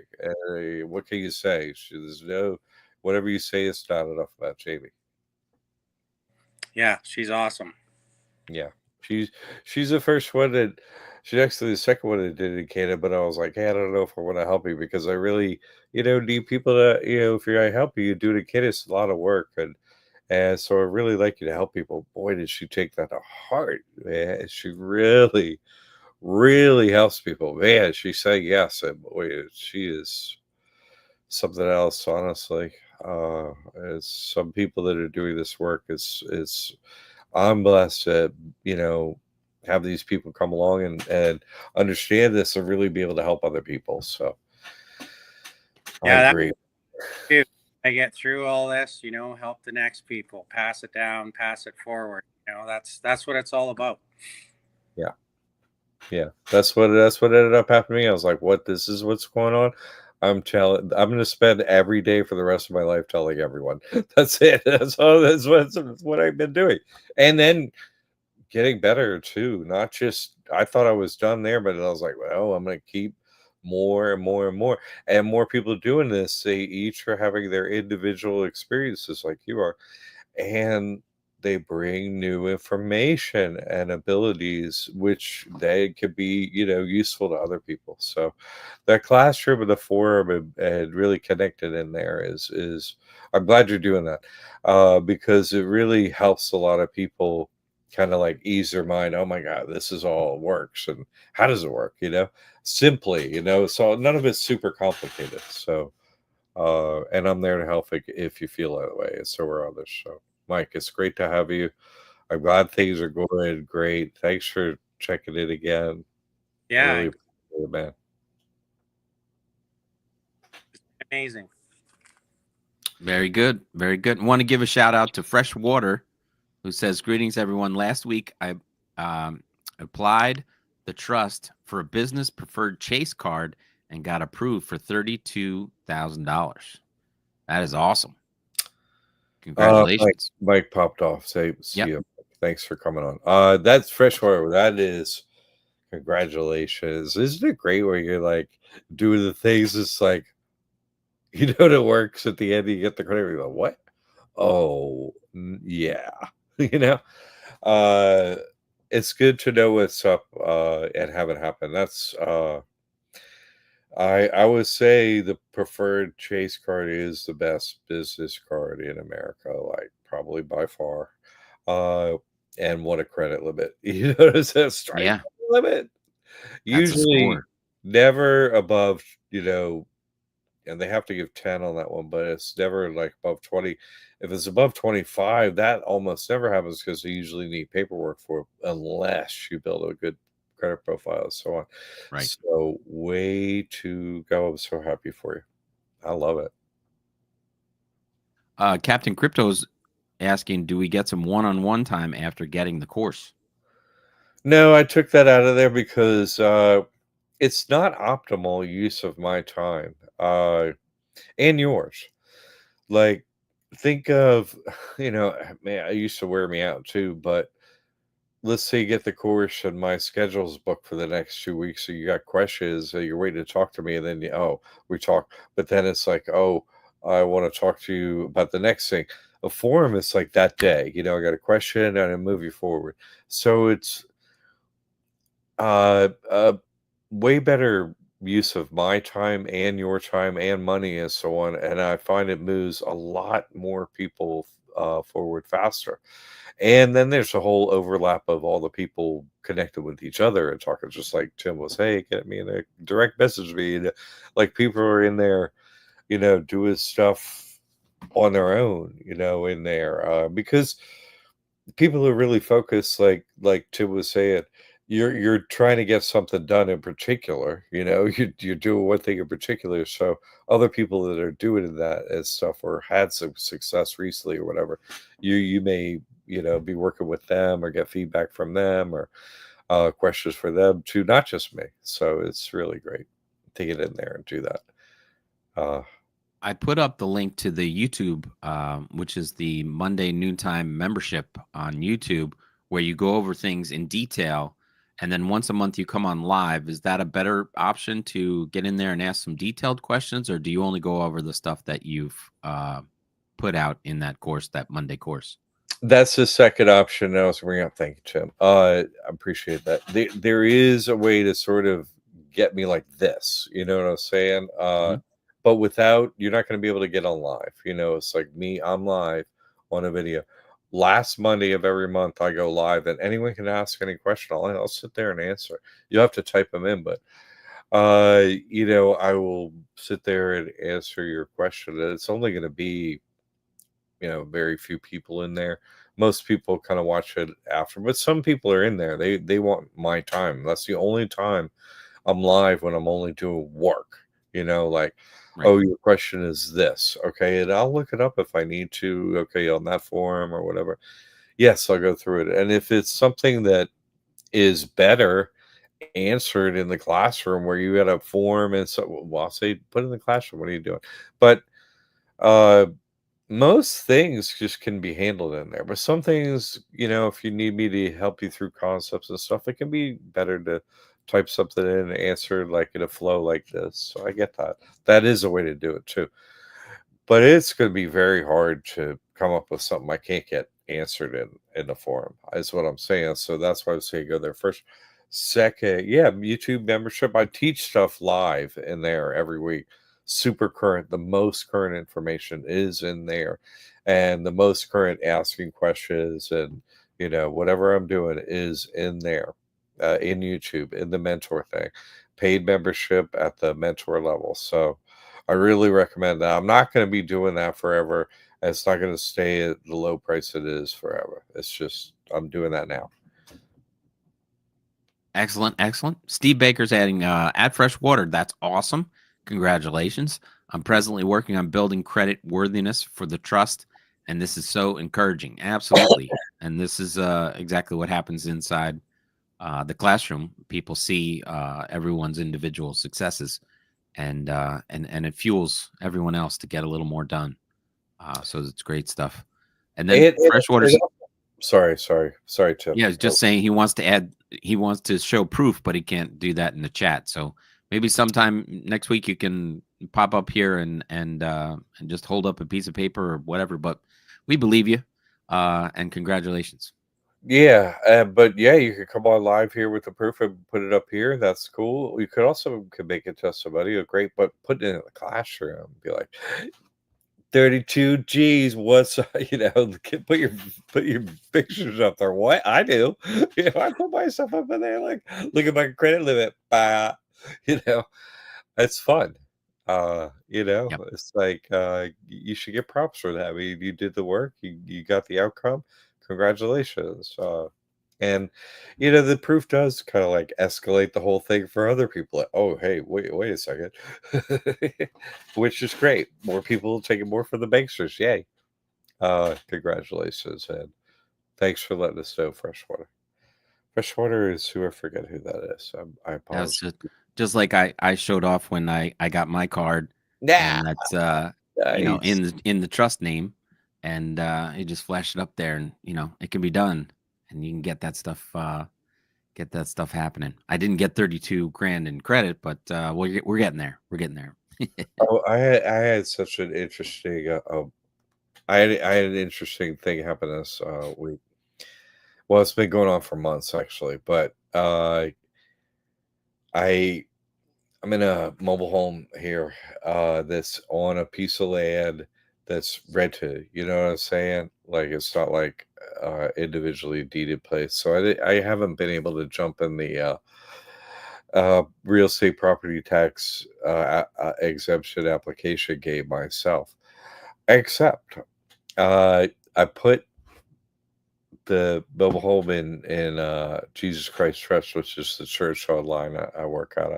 What can you say? There's no, whatever you say, it's not enough about Jamie. yeah, she's awesome. Yeah, she's the first one that she's actually the second one that did it in Canada. But I was like, hey, I don't know if I want to help you because I really, need people to, if you're gonna help you, you do it in Canada. It's a lot of work, and so I really like you to help people. Boy, did she take that to heart, man! She really, really helps people, man. She said yes, and boy, she is something else. Honestly, it's some people that are doing this work. Is I'm blessed to, have these people come along and understand this and really be able to help other people. So I Yeah, that's agree. too. I get through all this, help the next people, pass it down, pass it forward. That's what it's all about. Yeah. Yeah. That's what ended up happening to me. I was like, what, this is what's going on? I'm going to spend every day for the rest of my life telling everyone. That's it. That's what I've been doing. And then getting better too. Not just, I thought I was done there, but I was like, well, I'm going to keep more and more and more, and more people doing this. They each are having their individual experiences like you are, and they bring new information and abilities which they could be, useful to other people. So that classroom and the forum and really connected in there is I'm glad you're doing that, because it really helps a lot of people kind of like ease their mind. Oh my God, this is all works. And how does it work? Simply, so none of it's super complicated. So, and I'm there to help if you feel that way. And so are others. So, Mike, it's great to have you. I'm glad things are going great. Thanks for checking in again. I Yeah, really appreciate it, man. amazing. Very good. Very good. Want to give a shout out to Fresh Water, who says, greetings, everyone. Last week, I applied the trust for a business preferred Chase card and got approved for $32,000. That is awesome. Congratulations. Mike popped off. See Yep. you. Thanks for coming on. That's Freshwater. That is, congratulations. Isn't it great where you're like doing the things? It's like, it works at the end. You get the credit. You go, what? Oh, yeah. you know, uh, it's good to know what's up and have it happen. That's I would say the preferred Chase card is the best business card in America, like probably by far. Uh, and what a credit limit. It's a strike Yeah. limit. That's a Usually score. never above, and they have to give 10 on that one, but it's never like above 20. If it's above 25, that almost never happens because they usually need paperwork for it, unless you build a good credit profile and so on. Right. So way to go. I'm so happy for you. I love it. Captain Crypto's asking, do we get some one-on-one time after getting the course? No, I took that out of there because it's not optimal use of my time and yours. Like, think of, man, I used to wear me out too, but let's say you get the course and my schedule's booked for the next 2 weeks. So you got questions, you're waiting to talk to me, and then, we talk. But then it's like, oh, I want to talk to you about the next thing. A forum is like that day, I got a question and I move you forward. So it's a way better use of my time and your time and money and so on. And I find it moves a lot more people forward faster. And then there's a whole overlap of all the people connected with each other and talking, just like Tim was, hey, get me in a direct message me. Like people are in there, doing stuff on their own, in there, because people are really focused, like Tim was saying, you're trying to get something done in particular, you're doing one thing in particular. So other people that are doing that as stuff or had some success recently or whatever, you may, be working with them or get feedback from them or questions for them too, not just me. So it's really great to get in there and do that. I put up the link to the YouTube, which is the Monday noontime membership on YouTube, where you go over things in detail. And then once a month you come on live. Is that a better option to get in there and ask some detailed questions, or do you only go over the stuff that you've put out in that course, that Monday course? That's the second option I was bringing up. Thank you, Tim. I appreciate that. There is a way to sort of get me like this. You know what I'm saying? Mhm. But without, you're not going to be able to get on live. You know, it's like me, I'm live on a video. Last Monday of every month, I go live, and anyone can ask any question. I'll sit there and answer. You have to type them in, but you know, I will sit there and answer your question. And it's only going to be, you know, very few people in there. Most people kind of watch it after, but some people are in there. They want my time. That's the only time I'm live, when I'm only doing work. You know, like, Right. oh, your question is this, okay, and I'll look it up if I need to. Okay, on that forum or whatever. Yes, I'll go through it, and if it's something that is better answered in the classroom where you got a form and so, well, I'll say put it in the classroom. What are you doing? But uh most things just can be handled in there, but some things, you know, if you need me to help you through concepts and stuff, it can be better to type something in and answer like in a flow like this. So I get that. That is a way to do it too. But it's going to be very hard to come up with something I can't get answered in the forum, is what I'm saying. So that's why I say go there first. Second, yeah, YouTube membership. I teach stuff live in there every week. Super current. The most current information is in there, and the most current asking questions and, you know, whatever I'm doing is in there, in YouTube, in the mentor thing, paid membership at the mentor level. So I really recommend that. I'm not going to be doing that forever. And it's not going to stay at the low price it is forever. It's just, I'm doing that now. Excellent, excellent. Steve Baker's adding add fresh water. That's awesome. Congratulations. I'm presently working on building credit worthiness for the trust, and this is so encouraging. Absolutely. And this is exactly what happens inside the classroom. People see everyone's individual successes, and it fuels everyone else to get a little more done. So it's great stuff. And then freshwater. Sorry, Tim. Yeah, I was just saying he wants to show proof, but he can't do that in the chat. So maybe sometime next week you can pop up here and just hold up a piece of paper or whatever. But we believe you, and congratulations. Yeah, but yeah, you could come on live here with the proof and put it up here. That's cool. You could also make it testimonial, great, but put it in the classroom. Be like, 32 G's. What's you know? Put your pictures up there. What I do, you know, I put myself up in there. Like, look at my credit limit. Bah, you know, it's fun. You know, Yep. it's like you should get props for that. I mean, you did the work. You got the outcome. Congratulations. And you know, the proof does kind of like escalate the whole thing for other people. Like, oh, hey, wait a second, which is great. More people taking more for the banksters. Yay! Congratulations and thanks for letting us know, Freshwater. Freshwater is who, I forget who that is. I That's apologize. just like I showed off when I got my card, Yeah, and that's nice. in the trust name, and you just flash it up there, and it can be done, and you can get that stuff happening. I didn't get 32 grand in credit, but we're getting there. We're getting there. Oh, I had such an interesting. I had an interesting thing happen this week. Well, it's been going on for months actually, but I I'm in a mobile home here that's on a piece of land that's rented. You know what I'm saying? Like it's not like individually deeded place. So I haven't been able to jump in the real estate property tax exemption application game myself. Except I put the mobile home in Jesus Christ Trust, which is the church online I work out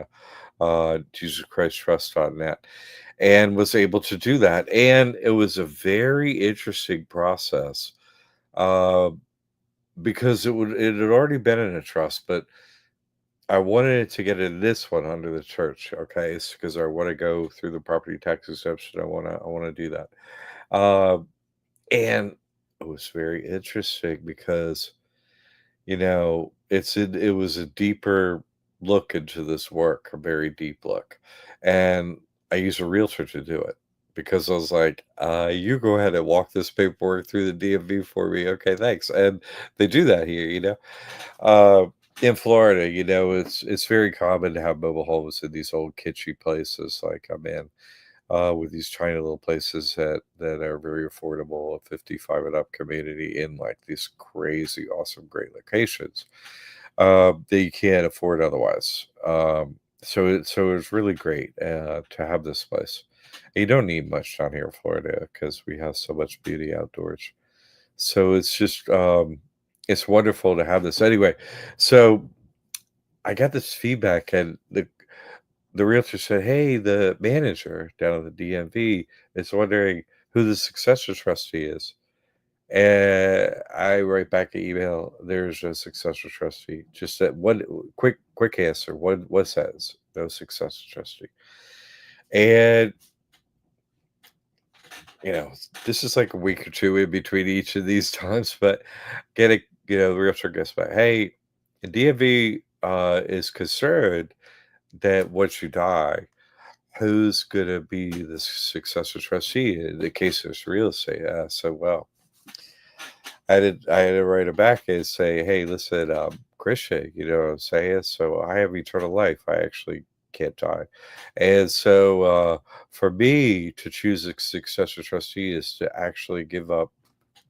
of, JesusChristTrust.net, and was able to do that. And it was a very interesting process uh, because it had already been in a trust, but I wanted to get in this one under the church, okay? Because I want to go through the property tax exemption. I want to do that. Um, and it was very interesting because it was a deeper look into this work, a very deep look. And I used a realtor to do it because I was like, you go ahead and walk this paperwork through the DMV for me. Okay, thanks. And they do that here. Uh, in Florida, it's very common to have mobile homes in these old kitschy places like I'm in, with these tiny little places that are very affordable, a 55 and up community in like these crazy, awesome, great locations that you can't afford otherwise. So it's really great to have this place. You don't need much down here in Florida because we have so much beauty outdoors. So it's just it's wonderful to have this anyway. So I got this feedback, and the realtor said, "Hey, the manager down at the DMV is wondering who the successor trustee is." And I write back an email. There's no successor trustee. Just that one quick answer. What says no successor trustee? And this is like a week or two in between each of these times, but the realtor gets back. Hey, the DMV is concerned that once you die, who's going to be the successor trustee in the case of real estate? So, well, I had to write it back and say, hey, listen, Christian, you know what I'm saying? So I have eternal life. I actually can't die. And so for me to choose a successor trustee is to actually give up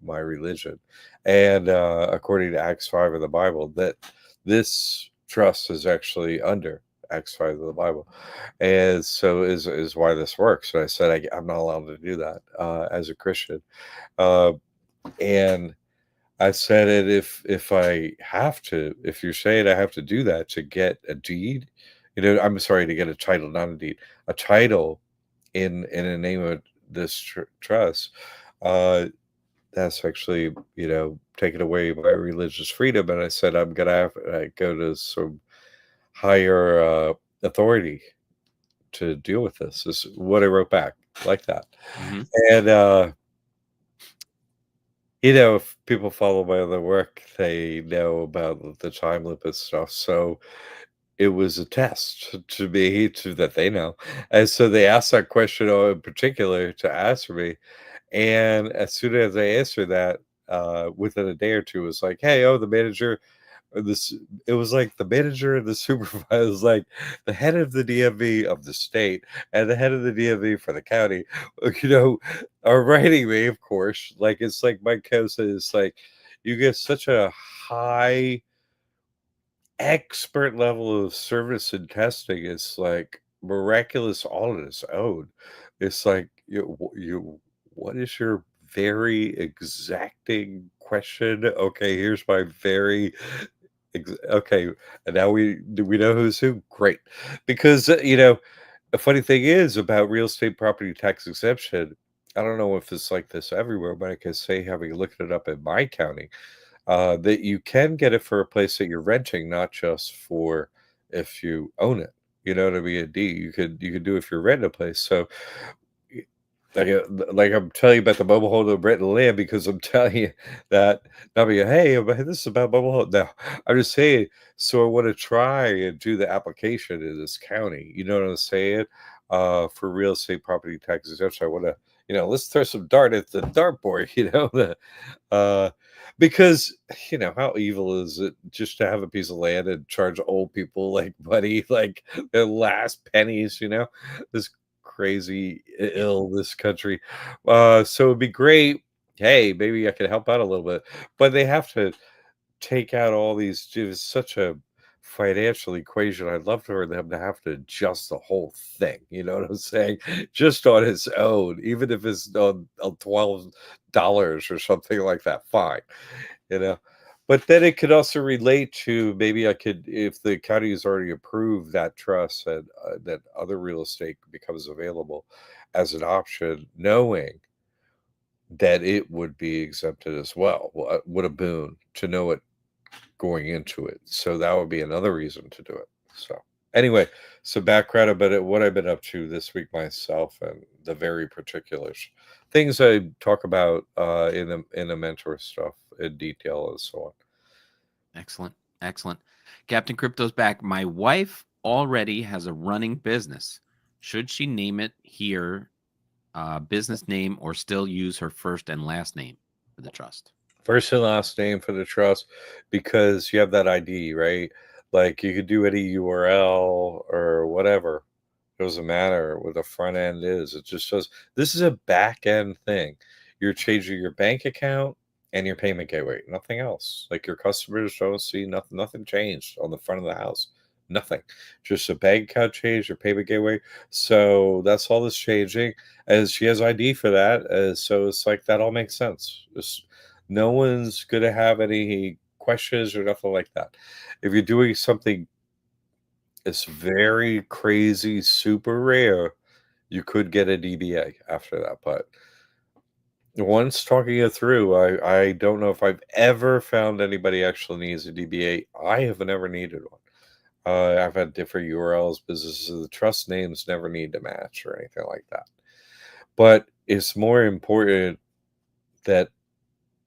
my religion. And according to Acts 5 of the Bible, that this trust is actually under Acts 5 of the Bible. And so is why this works. And I said, I'm not allowed to do that as a Christian. Uh, and I said it if I have to, if you're saying I have to do that to get a deed, I'm sorry, to get a title, not a deed, a title in the name of this trust, that's actually, taken away my religious freedom. And I said, I'm going to have to go to some higher authority to deal with this. Is what I wrote back like that. Mhm. And, if people follow my other work, they know about the time limit stuff. So it was a test to me to that they know. And so they asked that question in particular to answer me. And as soon as I answered that, within a day or two, it was like, hey, the manager, it was like the manager and the supervisor, was like the head of the DMV of the state and the head of the DMV for the county, you know, are writing me, of course. Like, it's like my cousin is like, you get such a high expert level of service and testing. It's like miraculous all on its own. It's like what is your very exacting question? Okay, here's my very okay, and now we know who's who. Great, because the funny thing is about real estate property tax exemption. I don't know if it's like this everywhere, but I can say, having looked it up in my county, that you can get it for a place that you're renting, not just for if you own it. You know, to be a D, you could do if you're renting a place. So, y- like I'm telling you about the mobile home of renting land, because I'm telling you that not be hey, this is about mobile home. No, I'm just saying. So I want to try and do the application in this county. You know what I'm saying? For real estate property tax exemption, I want to. Let's throw some dart at the dartboard. Uh, because how evil is it just to have a piece of land and charge old people like money, like their last pennies? This crazy ill this country. So it'd be great. Hey, maybe I could help out a little bit, but they have to take out all these. It's such a financial equation. I'd love for them to have to adjust the whole thing. You know what I'm saying? Just on its own, even if it's on $12 or something like that. Fine, you know. But then it could also relate to, maybe I could, if the county has already approved that trust, and that other real estate becomes available as an option, knowing that it would be exempted as well. What a boon to know it going into it. So that would be another reason to do it. So anyway, so background about what I've been up to this week myself and the very particulars. Things I talk about in the mentor stuff in detail and so on. Excellent. Excellent. Captain Crypto's back. My wife already has a running business. Should she name it here, business name, or still use her first and last name for the trust? First and last name for the trust, because you have that ID, right? Like you could do any URL or whatever. Doesn't matter what the front end is. It just says this is a back end thing. You're changing your bank account and your payment gateway. Nothing else. Like your customers don't see nothing. Nothing changed on the front of the house. Nothing. Just a bank account change, your payment gateway. So that's all that's changing. As she has ID for that, so it's like that all makes sense. Just no one's gonna have any questions or nothing like that. If you're doing something it's very crazy, super rare, you could get a DBA after that. But once talking it through, I don't know if I've ever found anybody actually needs a DBA. I have never needed one. I've had different URLs, businesses, the trust names never need to match or anything like that. But it's more important that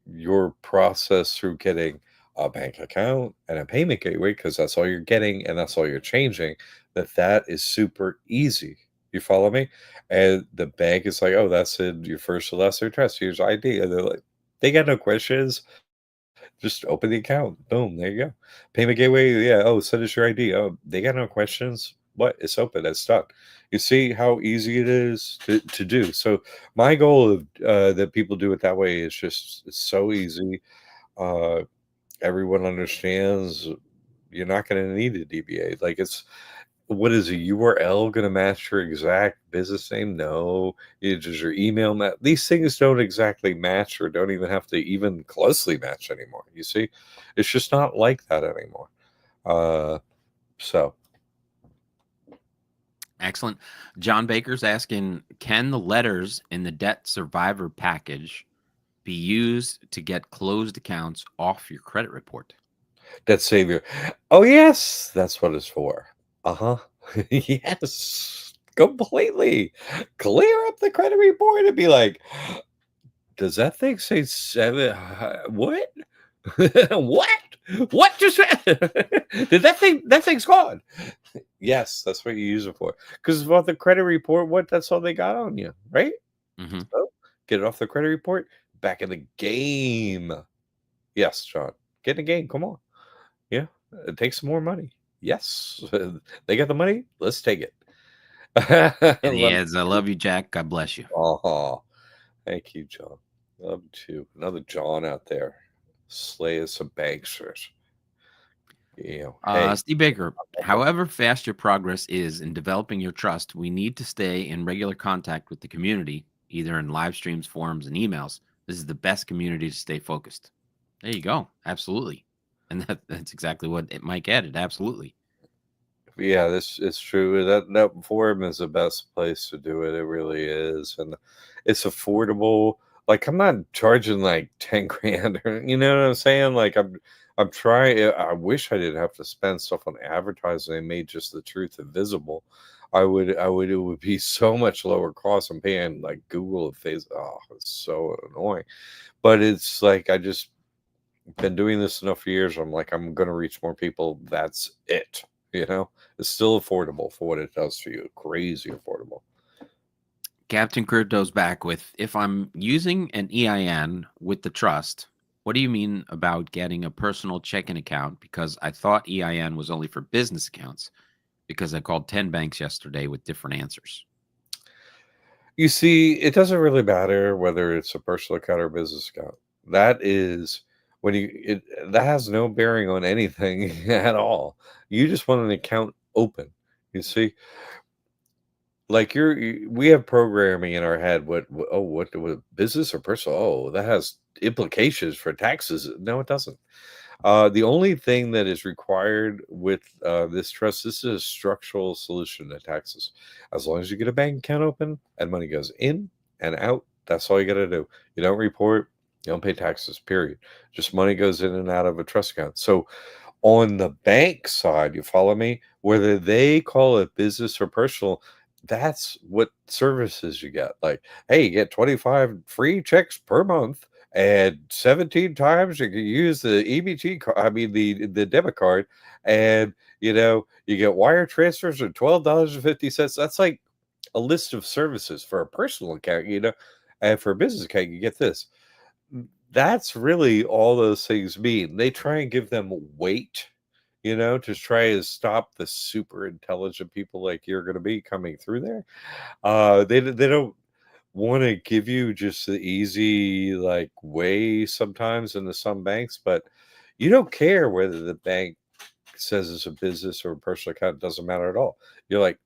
your process through getting a bank account and a payment gateway, because that's all you're getting and that's all you're changing, that is super easy. You follow me? And the bank is like, oh, that's in your first or last address. Here's ID. And they're like, they got no questions. Just open the account. Boom. There you go. Payment gateway. Yeah. Oh, send us your ID. Oh, they got no questions. What? It's open. It's done. You see how easy it is to do. So my goal of that people do it that way is just it's so easy. Everyone understands you're not going to need a DBA. Like it's what is a URL going to match your exact business name? No. Does your email match? These things don't exactly match or don't even have to even closely match anymore. You see, it's just not like that anymore. So Excellent. John Baker's asking, can the letters in the debt survivor package be used to get closed accounts off your credit report? debt savior. Oh yes, that's what it's for. Uh-huh. Yes. Completely. Clear up the credit report and be like, does that thing say seven? What? What? What just did that thing's gone? Yes, that's what you use it for. Because about the credit report, that's all they got on you, right? Mm-hmm. So get it off the credit report, back in the game. Yes, John. Get in the game. Come on. Yeah. Take some more money. Yes. They got the money. Let's take it. And he adds, I love you, Jack. God bless you. Oh, thank you, John. Love you too. Another John out there. Slay some banksters. You know, hey, Steve Baker, however fast your progress is in developing your trust, we need to stay in regular contact with the community, either in live streams, forums, and emails. This is the best community to stay focused. There you go. Absolutely. And that's exactly what Mike added. Absolutely. yeah, this is true. That forum is the best place to do it. It really is, and it's affordable. Like I'm not charging like 10 grand, or you know what I'm saying? Like I'm trying. I wish I didn't have to spend stuff on advertising. And made just the truth invisible. It would be so much lower cost. I'm paying like Google and Facebook. Oh, it's so annoying. But it's like I just been doing this enough years. I'm like I'm gonna reach more people. That's it. You know, it's still affordable for what it does for you. Crazy affordable. Captain Crypto's back with, if I'm using an EIN with the trust, what do you mean about getting a personal checking account? Because I thought EIN was only for business accounts, because I called 10 banks yesterday with different answers. You see, it doesn't really matter whether it's a personal account or business account. That is that has no bearing on anything at all. You just want an account open. You see, like we have programming in our head. What business or personal? Oh, that has implications for taxes. No, it doesn't. The only thing that is required with this trust, this is a structural solution to taxes. As long as you get a bank account open and money goes in and out, that's all you got to do. You don't report. You don't pay taxes, period. Just money goes in and out of a trust account. So on the bank side, you follow me? Whether they call it business or personal, that's what services you get. Like, hey, you get 25 free checks per month, and 17 times you can use the EBT card, I mean the debit card, and you get wire transfers of $12.50. That's like a list of services for a personal account, and for a business account, you get this. That's really all those things mean. They try and give them weight, to try and stop the super intelligent people like you're going to be coming through there. They don't want to give you just the easy like way sometimes into some banks, but you don't care whether the bank says it's a business or a personal account. It doesn't matter at all. You're like,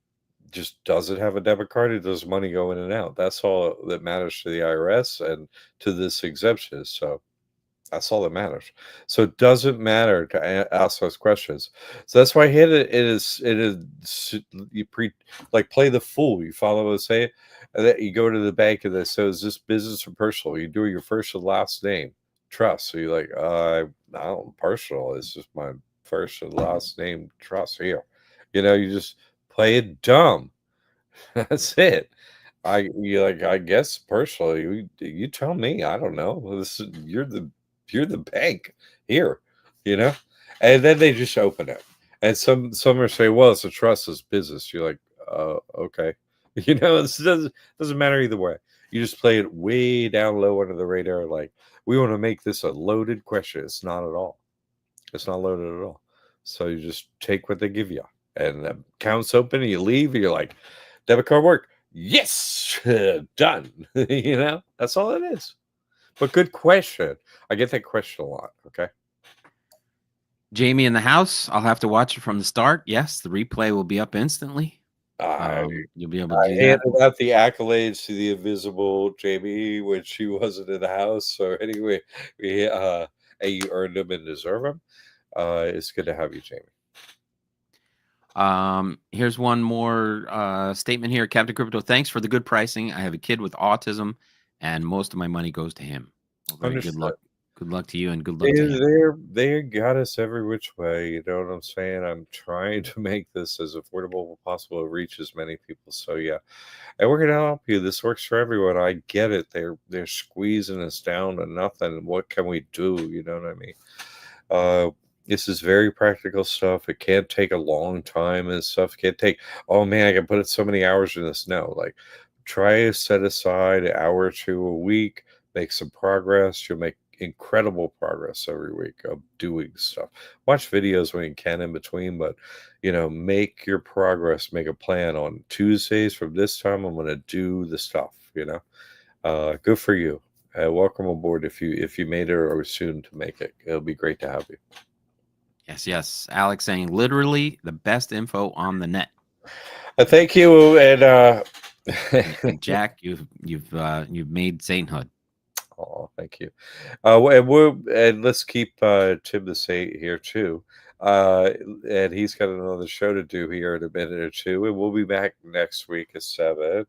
just does it have a debit card? Or does money go in and out? That's all that matters to the IRS and to this exemption. So that's all that matters. So it doesn't matter to ask those questions. So that's why I hit it. It is you play the fool. You follow what I say? And then you go to the bank and they say, is this business or personal? You do your first and last name, trust. So you're like, I don't personal. It's just my first and last name, trust here. You just play it dumb. That's it. I guess personally, you tell me. I don't know. You're the bank here, you know. And then they just open it, and some are saying, well, it's a trustless business. You're like, okay, it doesn't matter either way. You just play it way down low under the radar. Like, we want to make this a loaded question. It's not at all. It's not loaded at all. So you just take what they give you, and the account's open, and you leave, and you're like, debit card work. Yes, done. That's all it is. But good question. I get that question a lot. Okay. Jamie in the house. I'll have to watch it from the start. Yes, the replay will be up instantly. You'll be able to do that. Handed out the accolades to the invisible Jamie when she wasn't in the house. So anyway, you earned them and deserve them. It's good to have you, Jamie. Here's one more statement here. Captain Crypto, thanks for the good pricing. I have a kid with autism, and most of my money goes to him. Well, very good luck. Good luck to you, and good luck to him. They got us every which way. You know what I'm saying? I'm trying to make this as affordable as possible to reach as many people. So yeah, and we're gonna help you. This works for everyone. I get it. They're squeezing us down to nothing. What can we do? You know what I mean? This is very practical stuff. It can't take a long time and stuff. It can't take, oh man, I can put so many hours in this. No, like try to set aside an hour or two a week, make some progress. You'll make incredible progress every week of doing stuff. Watch videos when you can in between, but make your progress, make a plan. On Tuesdays from this time, I'm going to do the stuff, good for you. Welcome aboard if you made it or soon to make it. It'll be great to have you. Yes. Alex saying literally the best info on the net. Thank you, and Jack, you've made sainthood. Oh, thank you. And let's keep Tim the Saint here too. And he's got another show to do here in a minute or two, and we'll be back next week at 7.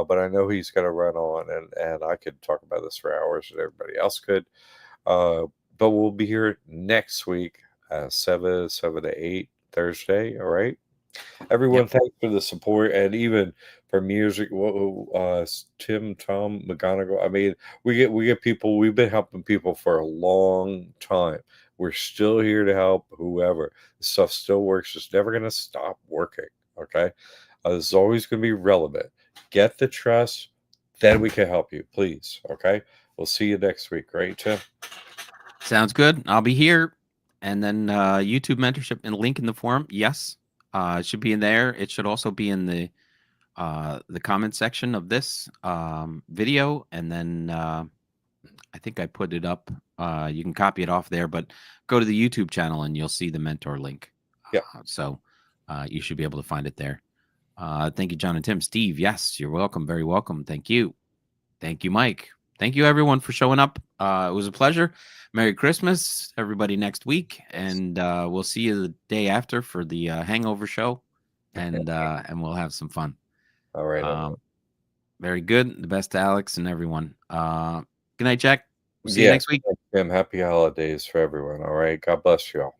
But I know he's going to run on, and I could talk about this for hours, and everybody else could. But we'll be here next week, 7 to 8 Thursday. All right. Everyone, yep. Thanks for the support, and even for music. Tom McGonigal. I mean, we get people. We've been helping people for a long time. We're still here to help whoever. The stuff still works. It's never going to stop working. Okay, it's always going to be relevant. Get the trust, then we can help you. Please. Okay. We'll see you next week. Right, Tim? Sounds good. I'll be here, and then YouTube mentorship and link in the forum. Yes. It should be in there. It should also be in the comment section of this video, and then I think I put it up. You can copy it off there, but go to the YouTube channel and you'll see the mentor link. Yeah. So you should be able to find it there. Thank you, John and Tim. Steve, yes, you're welcome. Very welcome. Thank you. Thank you, Mike. Thank you, everyone, for showing up. It was a pleasure. Merry Christmas, everybody, next week. And we'll see you the day after for the hangover show. And we'll have some fun. All right. Very good. The best to Alex and everyone. Good night, Jack. We'll see you next week. Tim, happy holidays for everyone. All right. God bless you all.